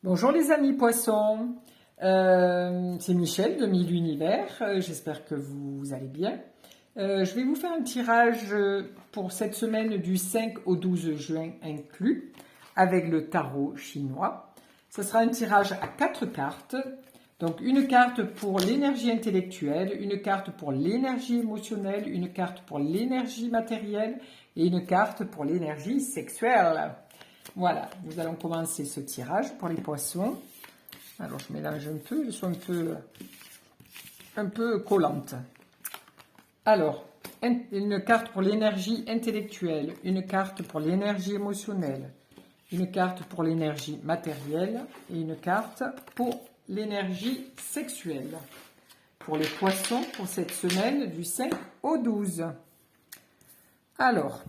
Bonjour les amis poissons, c'est Michel de Mille Univers, j'espère que vous allez bien. Je vais vous faire un tirage pour cette semaine du 5 au 12 juin inclus, avec le tarot chinois. Ce sera un tirage à 4 cartes, donc une carte pour l'énergie intellectuelle, une carte pour l'énergie émotionnelle, une carte pour l'énergie matérielle et une carte pour l'énergie sexuelle. Voilà, nous allons commencer ce tirage pour les poissons. Alors je mélange un peu, elles sont un peu collantes. Alors, une carte pour l'énergie intellectuelle, une carte pour l'énergie émotionnelle, une carte pour l'énergie matérielle et une carte pour l'énergie sexuelle. Pour les poissons, pour cette semaine du 5 au 12. Alors,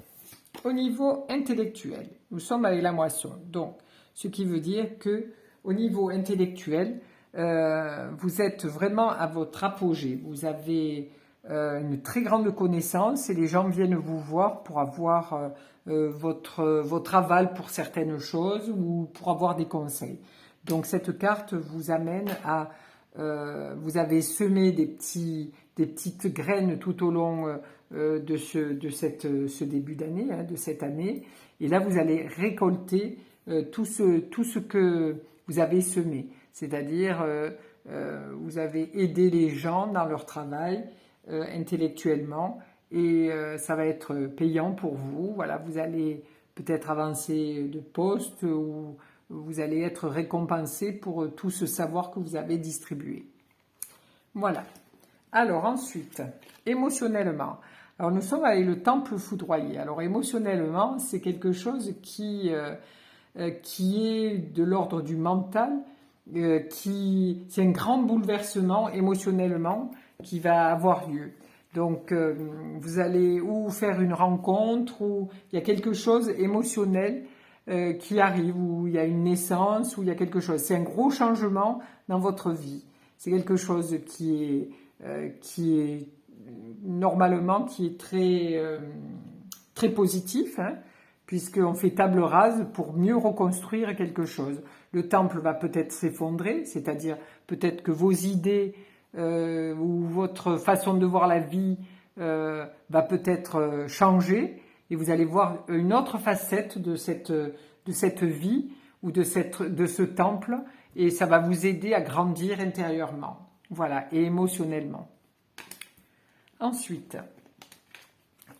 au niveau intellectuel, nous sommes avec la moisson. Donc, ce qui veut dire que au niveau intellectuel, vous êtes vraiment à votre apogée. Vous avez une très grande connaissance et les gens viennent vous voir pour avoir votre aval pour certaines choses ou pour avoir des conseils. Donc, cette carte vous amène à... vous avez semé des petites graines tout au long de ce début d'année, de cette année. Et là, vous allez récolter tout ce que vous avez semé. C'est-à-dire, vous avez aidé les gens dans leur travail intellectuellement et ça va être payant pour vous. Voilà, vous allez peut-être avancer de poste ou vous allez être récompensé pour tout ce savoir que vous avez distribué. Voilà. Alors ensuite, émotionnellement. Alors nous sommes avec le temple foudroyé. Alors émotionnellement, c'est quelque chose qui est de l'ordre du mental, c'est un grand bouleversement émotionnellement qui va avoir lieu. Donc vous allez ou faire une rencontre ou il y a quelque chose émotionnel qui arrive, ou il y a une naissance, ou il y a quelque chose. C'est un gros changement dans votre vie. C'est quelque chose qui est normalement qui est très positif, hein, puisqu'on fait table rase pour mieux reconstruire quelque chose. Le temple va peut-être s'effondrer, c'est-à-dire peut-être que vos idées ou votre façon de voir la vie va peut-être changer et vous allez voir une autre facette de cette vie ou de ce temple et ça va vous aider à grandir intérieurement, voilà, et émotionnellement. Ensuite,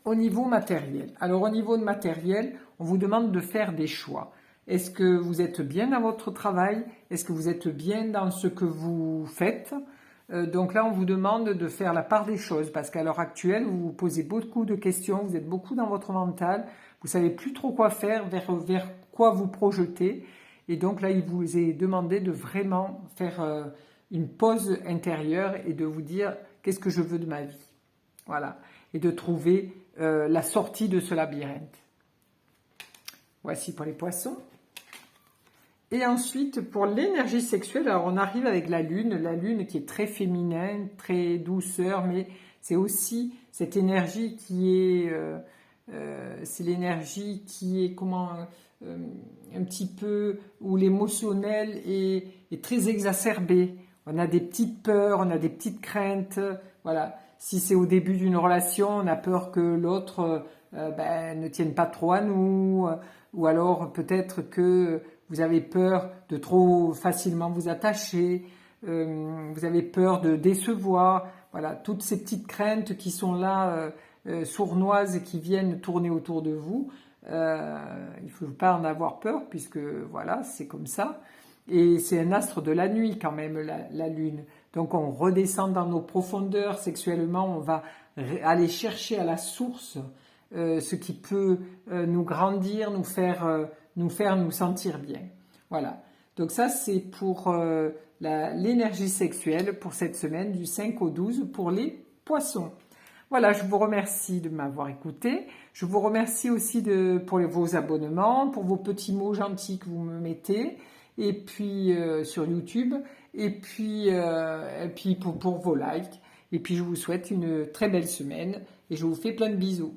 au niveau matériel. Alors au niveau de matériel, on vous demande de faire des choix. Est-ce que vous êtes bien dans votre travail? Est-ce que vous êtes bien dans ce que vous faites? Donc là, on vous demande de faire la part des choses parce qu'à l'heure actuelle, vous vous posez beaucoup de questions, vous êtes beaucoup dans votre mental, vous savez plus trop quoi faire, vers quoi vous projeter. Et donc là, il vous est demandé de vraiment faire une pause intérieure et de vous dire qu'est-ce que je veux de ma vie. Voilà. Et de trouver la sortie de ce labyrinthe. Voici pour les poissons. Et ensuite, pour l'énergie sexuelle, alors on arrive avec la lune qui est très féminin, très douceur, mais c'est aussi cette énergie qui est, c'est l'énergie qui est un petit peu, où l'émotionnel est très exacerbé. On a des petites peurs, on a des petites craintes, voilà. Si c'est au début d'une relation, on a peur que l'autre ne tienne pas trop à nous, ou alors peut-être que vous avez peur de trop facilement vous attacher, vous avez peur de décevoir, voilà, toutes ces petites craintes qui sont là, sournoises et qui viennent tourner autour de vous. Il ne faut pas en avoir peur puisque voilà, c'est comme ça. Et c'est un astre de la nuit quand même, la lune. Donc on redescend dans nos profondeurs sexuellement, on va aller chercher à la source ce qui peut nous grandir, nous faire nous sentir bien. Voilà. Donc ça c'est pour l'énergie sexuelle pour cette semaine du 5 au 12 pour les poissons. Voilà, je vous remercie de m'avoir écouté. Je vous remercie aussi pour vos abonnements, pour vos petits mots gentils que vous me mettez, et puis sur YouTube, et puis pour vos likes. Et puis je vous souhaite une très belle semaine et je vous fais plein de bisous.